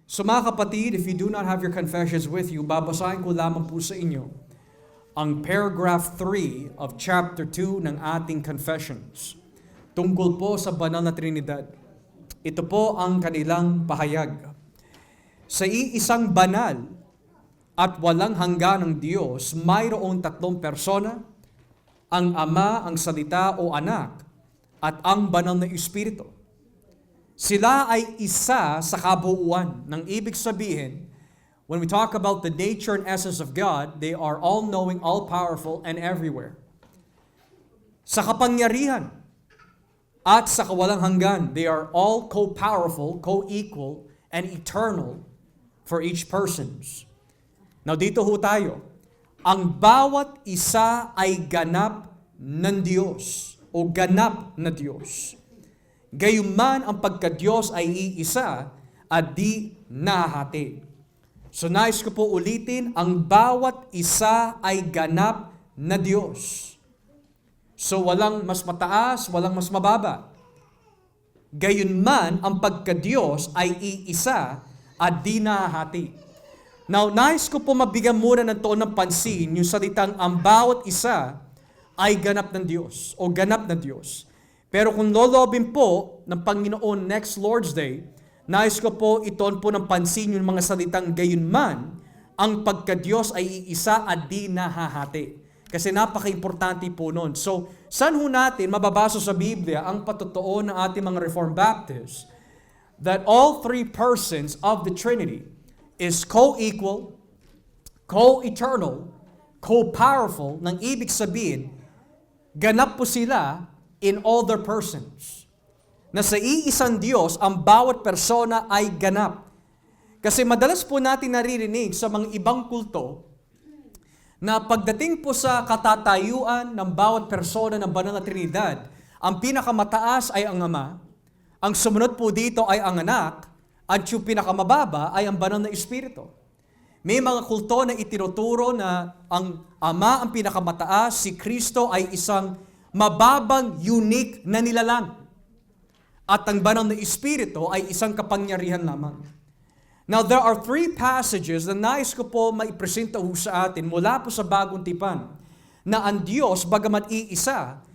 So mga kapatid, if you do not have your confessions with you, babasahin ko lamang po sa inyo ang paragraph 3 of chapter 2 ng ating confessions. Tungkol po sa banal na Trinidad. Ito po ang kanilang pahayag. Sa iisang banal at walang hangganang Diyos, mayroong tatlong persona, ang Ama, ang Salita o Anak, at ang banal na Espiritu. Sila ay isa sa kabuuan. Nang ibig sabihin, when we talk about the nature and essence of God, they are all-knowing, all-powerful, and everywhere. Sa kapangyarihan at sa kawalang hanggan, they are all co-powerful, co-equal, and eternal for each persons. Now dito ho tayo. Ang bawat isa ay ganap ng Diyos o ganap na Diyos. Gayunman ang pagka-Diyos ay iisa at di nahahati. So nais ko po ulitin, ang bawat isa ay ganap na Diyos. So walang mas mataas, walang mas mababa. Gayunman ang pagka-Diyos ay iisa at di nahahati. Now, nais ko po mabigyan muna ng toon ng pansin yung salitang ang bawat isa ay ganap ng Diyos o ganap na Diyos. Pero kung lolobin po ng Panginoon next Lord's Day, nais ko po itoon po ng pansin yung mga salitang gayunman, ang pagka-Diyos ay iisa at di nahahati. Kasi napaka-importante po nun. So, saan ho natin mababasa sa Biblia ang patotoo ng ating mga Reformed Baptists that all three persons of the Trinity is co-equal, co-eternal, co-powerful, nang ibig sabihin, ganap po sila in all their persons. Na sa iisang Diyos, ang bawat persona ay ganap. Kasi madalas po natin naririnig sa mga ibang kulto na pagdating po sa katatayuan ng bawat persona ng banal na Trinidad, ang pinakamataas ay ang Ama, ang sumunod po dito ay ang Anak, at yung pinakamababa ay ang banal na Espiritu. May mga kulto na itinuturo na ang Ama ang pinakamataas, si Kristo ay isang mababang, unique na nilalang. At ang banal na Espiritu ay isang kapangyarihan lamang. Now, there are three passages na nais ko po maipresenta sa atin mula po sa Bagong Tipan na ang Diyos, bagamat iisa,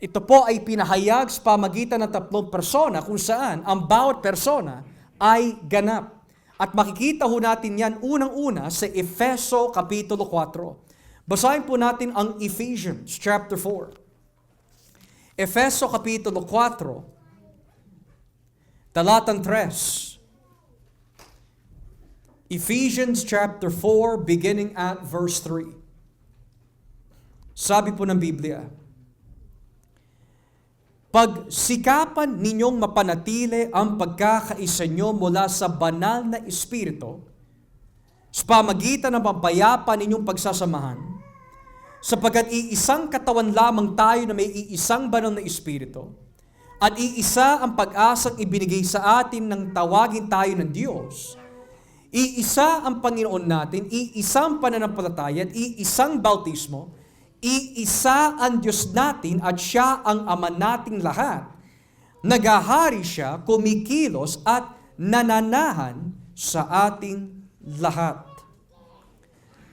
ito po ay pinahayag sa pamagitan ng tatlong persona kung saan ang bawat persona ay ganap. At makikita ho natin yan unang-una sa Efeso Kapitulo 4. Basahin po natin ang Ephesians chapter 4. Efeso Kapitulo 4, talatang 3. Ephesians chapter 4, beginning at verse 3. Sabi po ng Biblia, pagsikapan ninyong mapanatili ang pagkakaisa nyo mula sa banal na Espiritu sa pamagitan ng pampayapa ninyong pagsasamahan, sapagkat iisang katawan lamang tayo na may iisang banal na Espiritu, at iisa ang pag-asang ibinigay sa atin ng tawagin tayo ng Diyos. Iisa ang Panginoon natin, iisang pananampalataya at iisang bautismo, iisa ang Diyos natin at siya ang Ama nating lahat. Nagahari siya, kumikilos at nananahan sa ating lahat.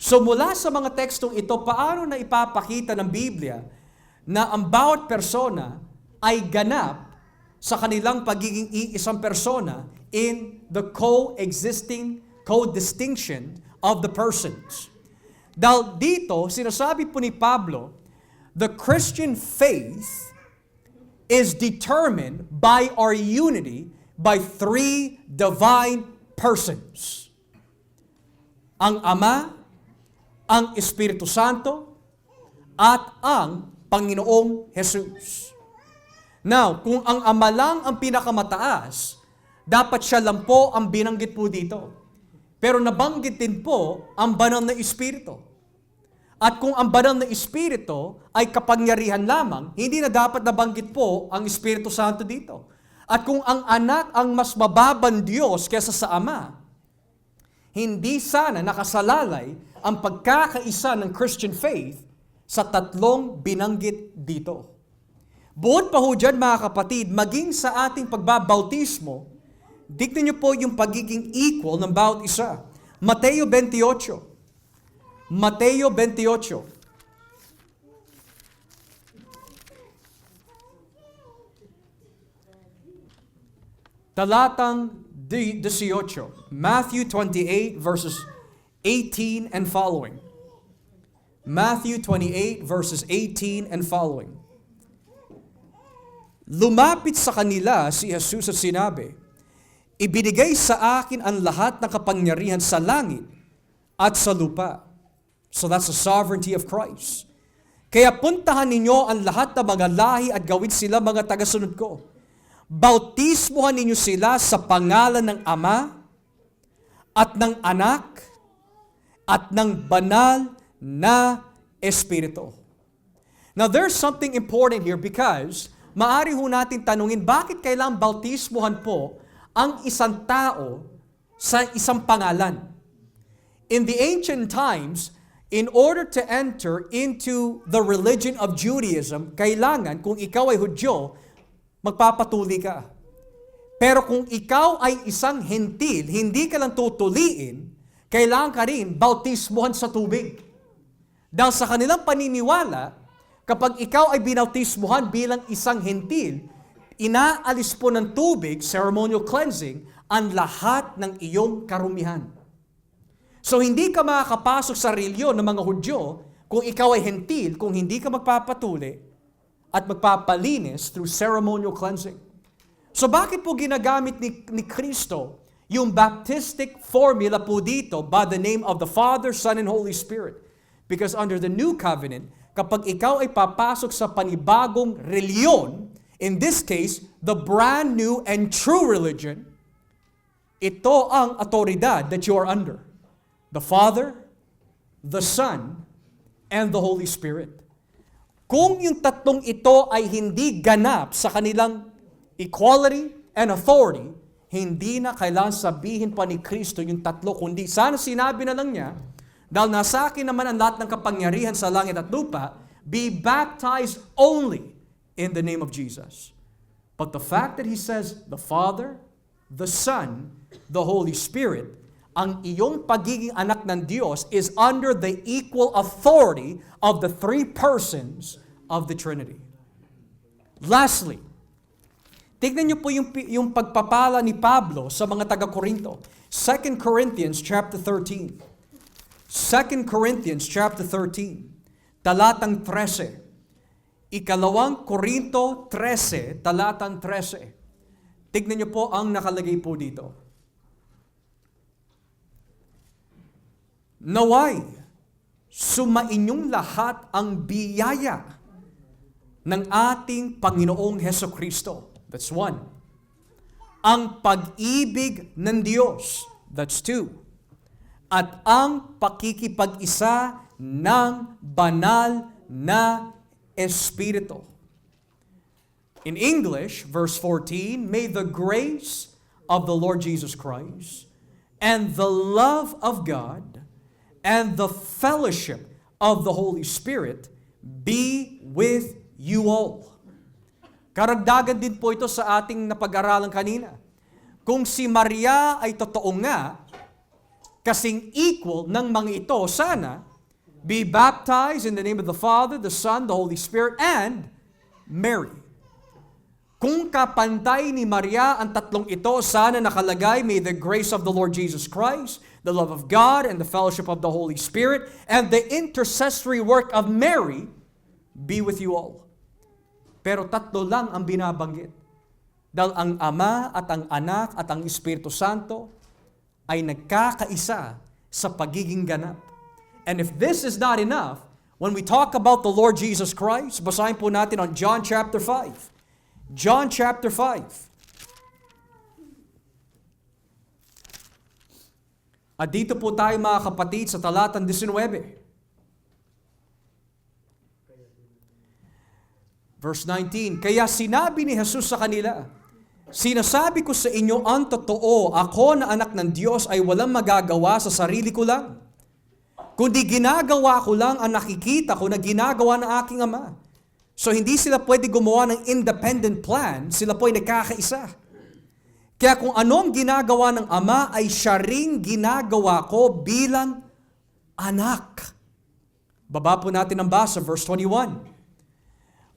So mula sa mga tekstong ito, paano na ipapakita ng Biblia na ang bawat persona ay ganap sa kanilang pagiging iisang persona in the co-distinction of the persons? Dahil dito, sinasabi po ni Pablo, the Christian faith is determined by our unity by three divine persons. Ang Ama, ang Espiritu Santo, at ang Panginoong Jesus. Now, kung ang Ama lang ang pinakamataas, dapat siya lang po ang binanggit po dito. Pero nabanggit din po ang banal na Espiritu. At kung ang banal na Espiritu ay kapangyarihan lamang, hindi na dapat nabanggit po ang Espiritu Santo dito. At kung ang Anak ang mas mababang Diyos kaysa sa Ama, hindi sana nakasalalay ang pagkakaisa ng Christian faith sa tatlong binanggit dito. Buod pa ho dyan mga kapatid, maging sa ating pagbabautismo, Tignan niyo po yung pagiging equal ng bawat isa. Mateo 28. Mateo 28. Talatang 18. Matthew 28 verses 18 and following. Matthew 28 verses 18 and following. Lumapit sa kanila si Jesus at sinabi, ibinigay sa akin ang lahat ng kapangyarihan sa langit at sa lupa. So that's the sovereignty of Christ. Kaya puntahan ninyo ang lahat ng mga lahi at gawin sila mga tagasunod ko. Bautismuhan ninyo sila sa pangalan ng Ama at ng Anak at ng banal na Espiritu. Now there's something important here because maari ho natin tanungin bakit kailangang bautismuhan po ang isang tao sa isang pangalan. In the ancient times, in order to enter into the religion of Judaism, kailangan kung ikaw ay Hudyo, magpapatuli ka. Pero kung ikaw ay isang hentil, hindi ka lang tutuliin, kailangan ka rin bautismuhan sa tubig. Dahil sa kanilang paniniwala, kapag ikaw ay binautismuhan bilang isang hentil, inaalis po ng tubig, ceremonial cleansing, ang lahat ng iyong karumihan. So hindi ka makakapasok sa reliyon ng mga Hudyo kung ikaw ay hentil, kung hindi ka magpapatuli at magpapalinis through ceremonial cleansing. So bakit po ginagamit ni Kristo yung baptistic formula po dito by the name of the Father, Son, and Holy Spirit? Because under the new covenant, kapag ikaw ay papasok sa panibagong reliyon, in this case, the brand new and true religion, ito ang autoridad that you are under. The Father, the Son, and the Holy Spirit. Kung yung tatlong ito ay hindi ganap sa kanilang equality and authority, hindi na kailangan sabihin pa ni Kristo yung tatlo, kundi sana sinabi na lang niya, dahil nasa akin naman ang lahat ng kapangyarihan sa langit at lupa, be baptized only in the name of Jesus. But the fact that He says, the Father, the Son, the Holy Spirit, ang iyong pagiging anak ng Diyos is under the equal authority of the three persons of the Trinity. Lastly, tignan niyo po yung pagpapala ni Pablo sa mga taga-Korinto. 2 Corinthians chapter 13. 2 Corinthians chapter 13, talatang 13. Ikalawang Korinto 13, talatang 13. Tignan niyo po ang nakalagay po dito. Naway, sumainyong lahat ang biyaya ng ating Panginoong Hesukristo. That's one. Ang pag-ibig ng Diyos. That's two. At ang pakikipag-isa ng banal na Espiritu. In English, verse 14, may the grace of the Lord Jesus Christ and the love of God and the fellowship of the Holy Spirit be with you all. Karagdagan din po ito sa ating napag-aralan kanina. Kung si Maria ay totoo nga, kasing equal ng mga ito, sana, be baptized in the name of the Father, the Son, the Holy Spirit, and Mary. Kung kapantay ni Maria ang tatlong ito, sana nakalagay, may the grace of the Lord Jesus Christ, the love of God, and the fellowship of the Holy Spirit, and the intercessory work of Mary be with you all. Pero tatlo lang ang binabanggit. Dahil ang Ama at ang Anak at ang Espiritu Santo ay nagkakaisa sa pagiging ganap. And if this is not enough, when we talk about the Lord Jesus Christ, basahin po natin on John chapter 5. John chapter 5. At dito po tayo mga kapatid sa talatang 19. Verse 19, kaya sinabi ni Jesus sa kanila, sinasabi ko sa inyo ang totoo, ako na anak ng Diyos ay walang magagawa sa sarili ko lang. Kundi ginagawa ko lang ang nakikita ko na ginagawa ng aking Ama. So hindi sila pwede gumawa ng independent plan, sila po ay nagkakaisa. Kaya kung anong ginagawa ng Ama ay siya ring ginagawa ko bilang anak. Baba po natin ang basa, verse 21.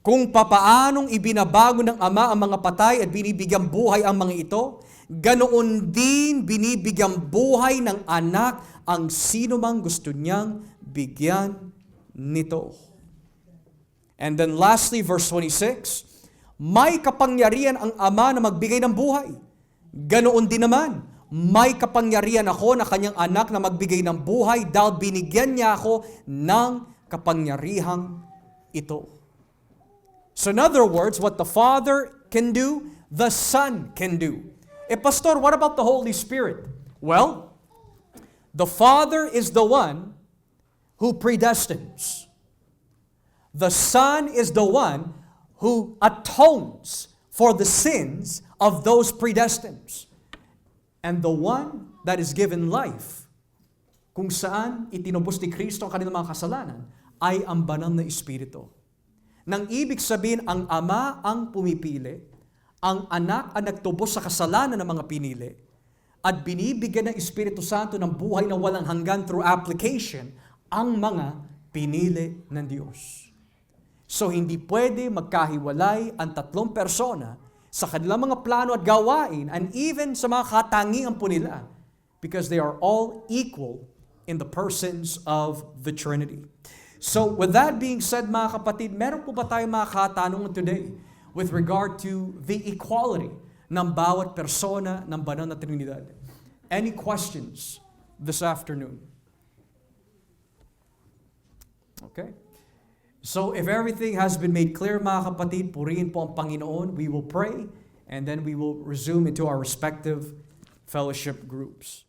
Kung papaanong ibinabago ng Ama ang mga patay at binibigyang buhay ang mga ito, ganoon din binibigyang buhay ng anak ang sino mang gusto niyang bigyan nito. And then lastly, verse 26, may kapangyarihan ang Ama na magbigay ng buhay. Ganoon din naman, may kapangyarihan ako na kanyang anak na magbigay ng buhay dahil binigyan niya ako ng kapangyarihang ito. So in other words, what the Father can do, the Son can do. Pastor, what about the Holy Spirit? Well, the Father is the one who predestines. The Son is the one who atones for the sins of those predestined. And the one that is given life, kung saan itinubos ni Kristo ang kanilang mga kasalanan, ay ang banal na Espiritu. Nang ibig sabihin, ang Ama ang pumipili, ang Anak ang nagtubos sa kasalanan ng mga pinili, at binibigyan ng Espiritu Santo ng buhay na walang hanggan through application ang mga pinili ng Diyos. So hindi pwede magkahiwalay ang tatlong persona sa kanilang mga plano at gawain and even sa mga katangian po nila because they are all equal in the persons of the Trinity. So with that being said, mga kapatid, meron po ba tayong mga katanungan today with regard to the equality ng bawat persona ng banal na Trinidad? Any questions this afternoon? Okay. So if everything has been made clear, mga kapatid, purihin po ang Panginoon. We will pray and then we will resume into our respective fellowship groups.